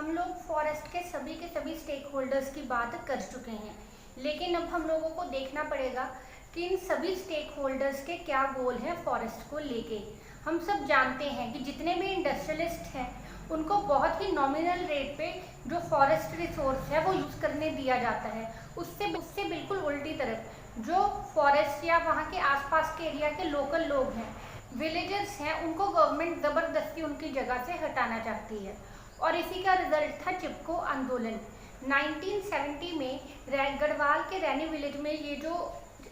हम लोग फॉरेस्ट के सभी स्टेक होल्डर्स की बात कर चुके हैं, लेकिन अब हम लोगों को देखना पड़ेगा कि इन सभी स्टेक होल्डर्स के क्या गोल हैं फॉरेस्ट को लेके। हम सब जानते हैं कि जितने भी इंडस्ट्रियलिस्ट हैं उनको बहुत ही नॉमिनल रेट पे जो फॉरेस्ट रिसोर्स है वो यूज़ करने दिया जाता है। उससे बिल्कुल उल्टी तरफ जो फॉरेस्ट या वहाँ के आसपास के एरिया के लोकल लोग हैं, विलेजर्स हैं, उनको गवर्नमेंट ज़बरदस्ती उनकी जगह से हटाना चाहती है। और इसी का रिजल्ट था चिपको आंदोलन। 1970 में गढ़वाल के रैनी विलेज में ये जो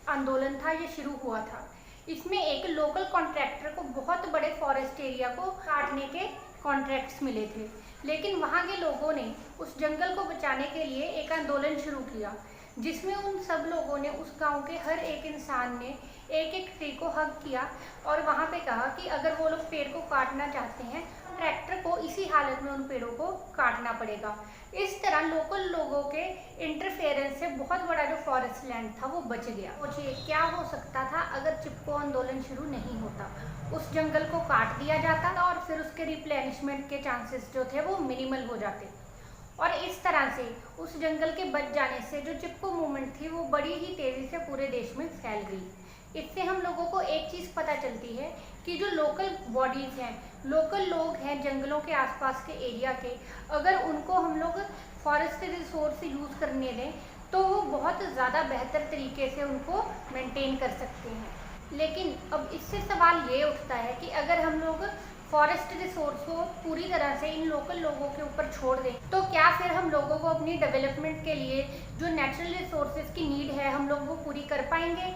आंदोलन था ये शुरू हुआ था। इसमें एक लोकल कॉन्ट्रैक्टर को बहुत बड़े फॉरेस्ट एरिया को काटने के कॉन्ट्रैक्ट्स मिले थे, लेकिन वहाँ के लोगों ने उस जंगल को बचाने के लिए एक आंदोलन शुरू किया, जिसमें उन सब लोगों ने, उस गांव के हर एक इंसान ने एक एक ट्री को हग किया और वहाँ पे कहा कि अगर वो लोग पेड़ को काटना चाहते हैं, ट्रैक्टर को इसी हालत में उन पेड़ों को काटना पड़ेगा। इस तरह लोकल लोगों के इंटरफेरेंस से बहुत बड़ा जो फॉरेस्ट लैंड था वो बच गया। सोचिए क्या हो सकता था अगर चिपको आंदोलन शुरू नहीं होता। उस जंगल को काट दिया जाता और फिर उसके रिप्लेनिशमेंट के चांसेस जो थे वो मिनिमल हो जाते, और इस तरह से उस जंगल के बच जाने से जो चिपको मूवमेंट थी वो बड़ी ही तेज़ी से पूरे देश में फैल गई। इससे हम लोगों को एक चीज़ पता चलती है कि जो लोकल बॉडीज़ हैं, लोकल लोग हैं जंगलों के आसपास के एरिया के, अगर उनको हम लोग फॉरेस्ट रिसोर्स यूज़ करने दें तो वो बहुत ज़्यादा बेहतर तरीके से उनको मेंटेन कर सकते हैं। लेकिन अब इससे सवाल ये उठता है कि अगर हम लोग फॉरेस्ट रिसोर्स को पूरी तरह से इन लोकल लोगों के ऊपर छोड़ दें तो क्या फिर हम लोगों को अपनी डेवलपमेंट के लिए जो नेचुरल रिसोर्सेज की नीड है हम लोग वो पूरी कर पाएंगे?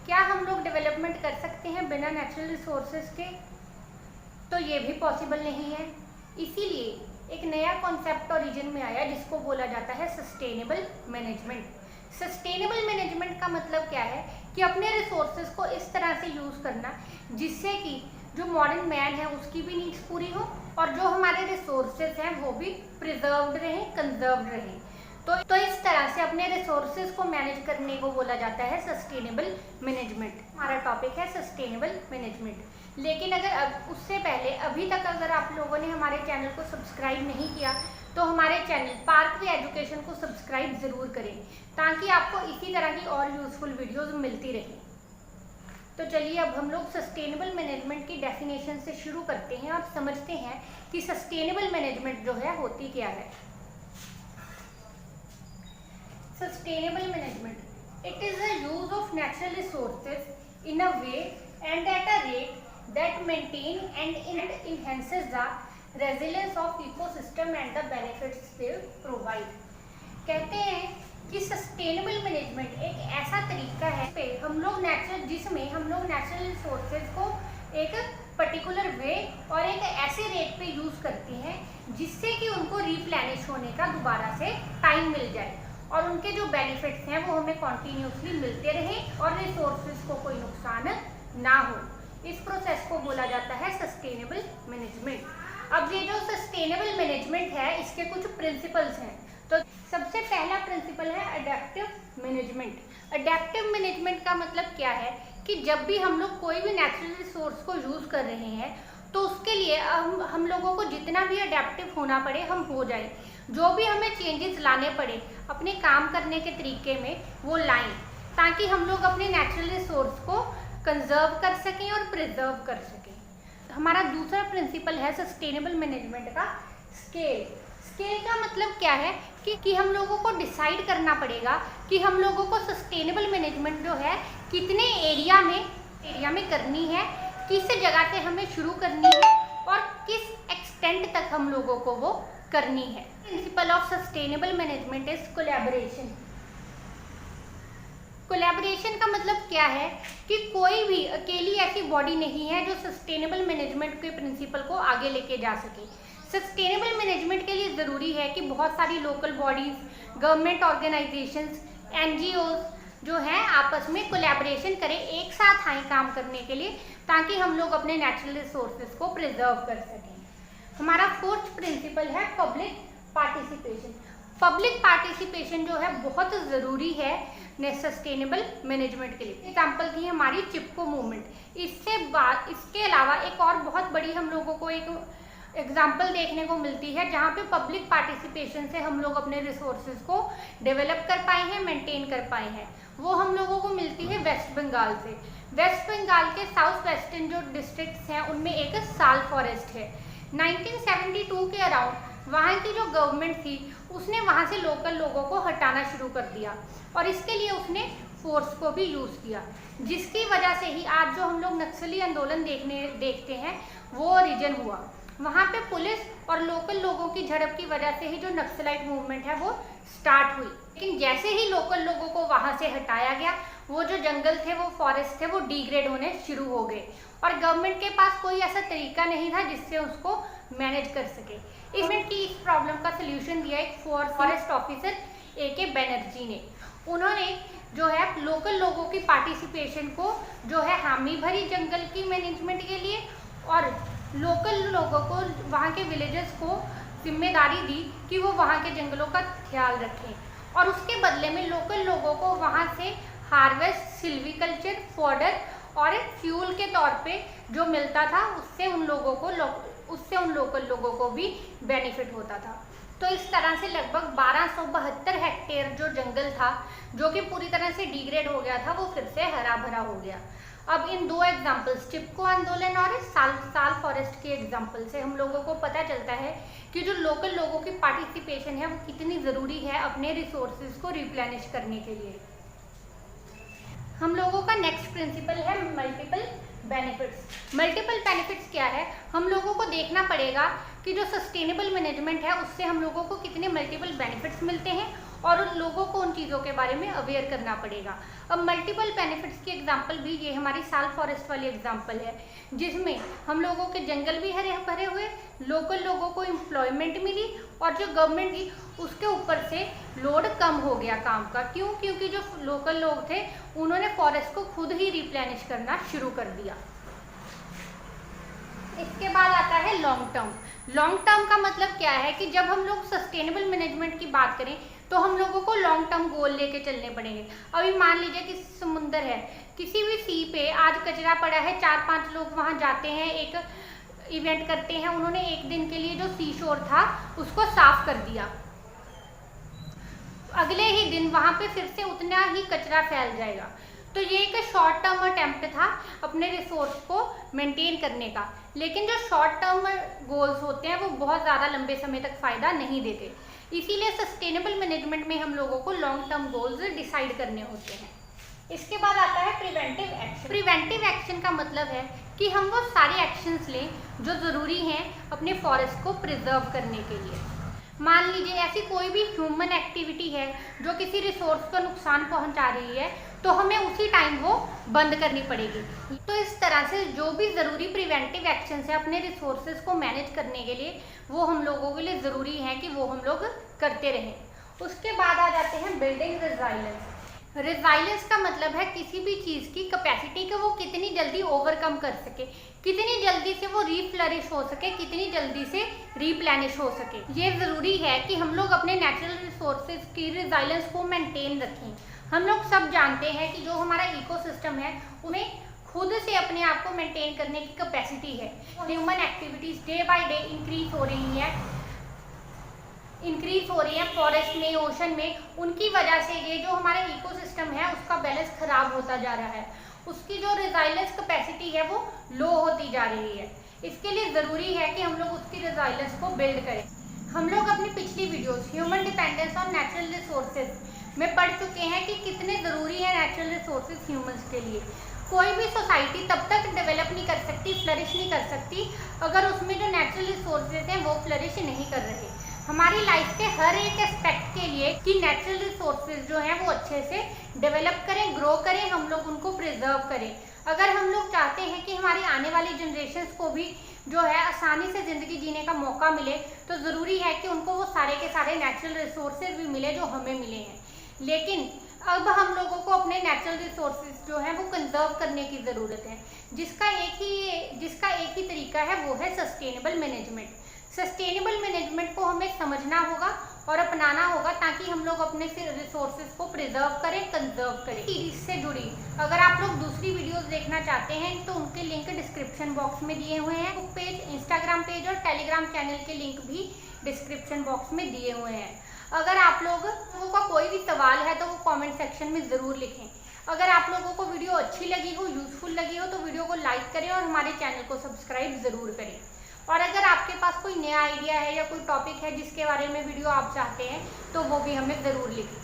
क्या हम लोग डेवलपमेंट कर सकते हैं बिना नेचुरल रिसोर्सेज के? तो ये भी पॉसिबल नहीं है। इसीलिए एक नया कॉन्सेप्ट ओरिजिन में आया जिसको बोला जाता है सस्टेनेबल मैनेजमेंट। सस्टेनेबल मैनेजमेंट का मतलब क्या है कि अपने रिसोर्सेज को इस तरह से यूज़ करना जिससे कि जो मॉडर्न मैन है उसकी भी नीड्स पूरी हो और जो हमारे रिसोर्सेज हैं वो भी प्रिजर्व्ड रहें, कंजर्व्ड रहें। तो इस तरह से अपने रिसोर्सेज को मैनेज करने को बोला जाता है सस्टेनेबल मैनेजमेंट। हमारा टॉपिक है सस्टेनेबल मैनेजमेंट। लेकिन अगर उससे पहले अभी तक अगर आप लोगों ने हमारे चैनल को सब्सक्राइब नहीं किया तो हमारे चैनल पार्कवे एजुकेशन को सब्सक्राइब ज़रूर करें ताकि आपको इसी तरह की और यूज़फुल वीडियोज़ मिलती रहें। तो चलिए अब हम लोग सस्टेनेबल मैनेजमेंट की डेफिनेशन से शुरू करते हैं और समझते हैं कि सस्टेनेबल मैनेजमेंट जो है होती क्या है। Sustainable management. It is the use of natural resources in a way and at a rate that maintain and enhances the resilience of ecosystem and the benefits they provide. कहते हैं कि sustainable management एक ऐसा तरीका है पे हम लोग जिसमें हम लोग नेचुरल रिसोर्सेज को एक पर्टिकुलर वे और एक ऐसे रेट पे यूज़ करते हैं जिससे कि उनको रिप्लेनिश होने का दोबारा से टाइम मिल जाए और उनके जो बेनिफिट्स हैं वो हमें कॉन्टीन्यूसली मिलते रहें और रिसोर्सेज को कोई नुकसान ना हो। इस प्रोसेस को बोला जाता है सस्टेनेबल मैनेजमेंट। अब ये जो सस्टेनेबल मैनेजमेंट है इसके कुछ प्रिंसिपल्स हैं। तो सबसे पहला प्रिंसिपल है अडेप्टिव मैनेजमेंट। अडेप्टिव मैनेजमेंट का मतलब क्या है कि जब भी हम लोग कोई भी नेचुरल रिसोर्स को यूज़ कर रहे हैं तो उसके लिए हम लोगों को जितना भी अडेप्टिव होना पड़े हम हो जाए। जो भी हमें चेंजेस लाने पड़े अपने काम करने के तरीके में वो लाएं ताकि हम लोग अपने नेचुरल रिसोर्स को कंजर्व कर सकें और प्रिजर्व कर सकें। हमारा दूसरा प्रिंसिपल है सस्टेनेबल मैनेजमेंट का स्केल। स्केल का मतलब क्या है कि हम लोगों को डिसाइड करना पड़ेगा कि हम लोगों को सस्टेनेबल मैनेजमेंट जो है कितने एरिया में करनी है, किस जगह से हमें शुरू करनी है और किस एक्सटेंट तक हम लोगों को वो करनी है। Principle of sustainable management is collaboration. Collaboration का मतलब क्या है कि कोई भी अकेली ऐसी बॉडी नहीं है जो सस्टेनेबल मैनेजमेंट के प्रिंसिपल को आगे लेके जा सके। सस्टेनेबल मैनेजमेंट के लिए ज़रूरी है कि बहुत सारी local bodies, government organisations, NGOs जो हैं आपस में कोलैबोरेशन करें, एक साथ आए काम करने के लिए ताकि हम लोग अपने नेचुरल रिसोर्सेज को प्रिजर्व कर सकें। हमारा फोर्थ प्रिंसिपल है पब्लिक पार्टिसिपेशन। पब्लिक पार्टिसिपेशन जो है बहुत ज़रूरी है सस्टेनेबल मैनेजमेंट के लिए। एग्जाम्पल थी हमारी चिपको मूवमेंट। इसके अलावा एक और बहुत बड़ी हम लोगों को एक एग्जाम्पल देखने को मिलती है जहाँ पे पब्लिक पार्टिसिपेशन से हम लोग अपने रिसोर्सेज को डेवलप कर पाए हैं, मेंटेन कर पाए हैं, वो हम लोगों को मिलती है वेस्ट बंगाल से। वेस्ट बंगाल के साउथ वेस्टर्न जो डिस्ट्रिक्ट्स हैं उनमें एक साल फॉरेस्ट है। 1972 के अराउंड वहाँ की जो गवर्नमेंट थी उसने वहाँ से लोकल लोगों को हटाना शुरू कर दिया और इसके लिए उसने फोर्स को भी यूज़ किया, जिसकी वजह से ही आज जो हम लोग नक्सली आंदोलन देखते हैं वो ओरिजिन हुआ। वहाँ पे पुलिस और लोकल लोगों की झड़प की वजह से ही जो नक्सलाइट मूवमेंट है वो स्टार्ट हुई। लेकिन जैसे ही लोकल लोगों को वहाँ से हटाया गया, वो जो जंगल थे, वो फॉरेस्ट थे, वो डिग्रेड होने शुरू हो गए और गवर्नमेंट के पास कोई ऐसा तरीका नहीं था जिससे उसको मैनेज कर सके। गवर्नमेंट की इस प्रॉब्लम का सल्यूशन दिया एक फॉरेस्ट ऑफिसर AK बनर्जी ने। उन्होंने जो है लोकल लोगों की पार्टिसिपेशन को जो है हामी भरी जंगल की मैनेजमेंट के लिए और लोकल लोगों को, वहाँ के विलेजर्स को जिम्मेदारी दी कि वो वहाँ के जंगलों का ख्याल रखें और उसके बदले में लोकल लोगों को वहाँ से हार्वेस्ट, सिल्वीकल्चर, फॉडर और फ्यूल के तौर पे जो मिलता था उससे उन लोकल लोगों को भी बेनिफिट होता था। तो इस तरह से लगभग 1272 हेक्टेयर जो जंगल था, जो कि पूरी तरह से डिग्रेड हो गया था, वो फिर से हरा भरा हो गया। अब इन दो एग्जाम्पल्स, चिपको आंदोलन और साल फॉरेस्ट के एग्जाम्पल से हम लोगों को पता चलता है कि जो लोकल लोगों की पार्टिसिपेशन है वो कितनी ज़रूरी है अपने रिसोर्सेज को रिप्लेनिश करने के लिए। हम लोगों का नेक्स्ट प्रिंसिपल है मल्टीपल बेनिफिट्स। मल्टीपल बेनिफिट्स क्या है? हम लोगों को देखना पड़ेगा कि जो सस्टेनेबल मैनेजमेंट है उससे हम लोगों को कितने मल्टीपल बेनिफिट्स मिलते हैं और उन लोगों को उन चीज़ों के बारे में अवेयर करना पड़ेगा। अब मल्टीपल बेनिफिट्स की एग्जांपल भी ये हमारी साल फॉरेस्ट वाली एग्जांपल है, जिसमें हम लोगों के जंगल भी हरे भरे हुए, लोकल लोगों को एम्प्लॉयमेंट मिली और जो गवर्नमेंट थी उसके ऊपर से लोड कम हो गया काम का। क्यों? क्योंकि जो लोकल लोग थे उन्होंने फॉरेस्ट को खुद ही रिप्लेनिश करना शुरू कर दिया। इसके बाद आता है लॉन्ग टर्म। लॉन्ग टर्म का मतलब क्या है कि जब हम लोग सस्टेनेबल मैनेजमेंट की बात करें तो हम लोगों को लॉन्ग टर्म गोल लेके चलने पड़ेंगे। अभी मान लीजिए कि समुंदर है, किसी भी सी पे आज कचरा पड़ा है, 4-5 लोग वहाँ जाते हैं, एक इवेंट करते हैं, उन्होंने एक दिन के लिए जो सी शोर था उसको साफ कर दिया, अगले ही दिन वहाँ पे फिर से उतना ही कचरा फैल जाएगा। तो ये एक शॉर्ट टर्म अटेम्प्ट था अपने रिसोर्स को मेंटेन करने का, लेकिन जो शॉर्ट टर्म गोल्स होते हैं वो बहुत ज़्यादा लंबे समय तक फ़ायदा नहीं देते। इसीलिए सस्टेनेबल मैनेजमेंट में हम लोगों को लॉन्ग टर्म गोल्स डिसाइड करने होते हैं। इसके बाद आता है प्रिवेंटिव एक्शन। प्रिवेंटिव एक्शन का मतलब है कि हम वो सारे एक्शंस लें जो ज़रूरी हैं अपने फॉरेस्ट को प्रिजर्व करने के लिए। मान लीजिए ऐसी कोई भी ह्यूमन एक्टिविटी है जो किसी रिसोर्स को नुकसान पहुंचा रही है, तो हमें उसी टाइम वो बंद करनी पड़ेगी। तो इस तरह से जो भी ज़रूरी प्रिवेंटिव एक्शंस है अपने रिसोर्सेज को मैनेज करने के लिए, वो हम लोगों के लिए ज़रूरी है कि वो हम लोग करते रहें। उसके बाद आ जाते हैं बिल्डिंग रेजिलियंस। रेजिलियंस का मतलब है किसी भी चीज़ की कैपेसिटी को वो कितनी जल्दी ओवरकम कर सके, कितनी जल्दी से वो रीफ्लरिश हो सके, कितनी जल्दी से रीप्लेनिश हो सके। ये ज़रूरी है कि हम लोग अपने नेचुरल रिसोर्सेज की रेजिलियंस को मेंटेन रखें। हम लोग सब जानते हैं कि जो हमारा इकोसिस्टम है उन्हें खुद से अपने आप को मेंटेन करने की कैपेसिटी है। Human activities day by day increase हो रही हैं फॉरेस्ट में, ओशन में। उनकी वजह से ये जो हमारा इकोसिस्टम है उसका बैलेंस खराब होता जा रहा है, उसकी जो रेजिलियंस कैपेसिटी है वो लो होती जा रही है। इसके लिए ज़रूरी है कि हम लोग उसकी रेजिलियंस को बिल्ड करें। हम लोग अपनी पिछली videos human dependence on natural resources में पढ़ चुके हैं कि कितने ज़रूरी है नेचुरल रिसोर्सेज ह्यूमंस के लिए। कोई भी सोसाइटी तब तक डेवलप नहीं कर सकती, फ्लरिश नहीं कर सकती, अगर उसमें जो नेचुरल रिसोर्सेज हैं वो फ्लरिश नहीं कर रहे। हमारी लाइफ के हर एक एस्पेक्ट के लिए कि नेचुरल रिसोर्सेज जो हैं वो अच्छे से डेवलप करें, ग्रो करें, हम लोग उनको प्रिजर्व करें। अगर हम लोग चाहते हैं कि हमारी आने वाली जनरेशन्स को भी जो है आसानी से ज़िंदगी जीने का मौका मिले, तो ज़रूरी है कि उनको वो सारे के सारे नेचुरल रिसोर्सेज भी मिले जो हमें मिले हैं। लेकिन अब हम लोगों को अपने नेचुरल रिसोर्सेज जो हैं वो कंजर्व करने की ज़रूरत है, जिसका एक ही तरीका है, वो है सस्टेनेबल मैनेजमेंट। सस्टेनेबल मैनेजमेंट को हमें समझना होगा और अपनाना होगा, ताकि हम लोग अपने रिसोर्सेज को प्रिजर्व करें, कंजर्व करें। इससे जुड़ी अगर आप लोग दूसरी वीडियोस देखना चाहते हैं तो उनके लिंक डिस्क्रिप्शन बॉक्स में दिए हुए हैं। फेसबुक पेज, इंस्टाग्राम पेज और टेलीग्राम चैनल के लिंक भी डिस्क्रिप्शन बॉक्स में दिए हुए हैं। अगर आप लोगों का कोई भी सवाल है तो वो कमेंट सेक्शन में ज़रूर लिखें। अगर आप लोगों को वीडियो अच्छी लगी हो, यूजफुल लगी हो, तो वीडियो को लाइक करें और हमारे चैनल को सब्सक्राइब ज़रूर करें। और अगर आपके पास कोई नया आइडिया है या कोई टॉपिक है जिसके बारे में वीडियो आप चाहते हैं तो वो भी हमें ज़रूर लिखें।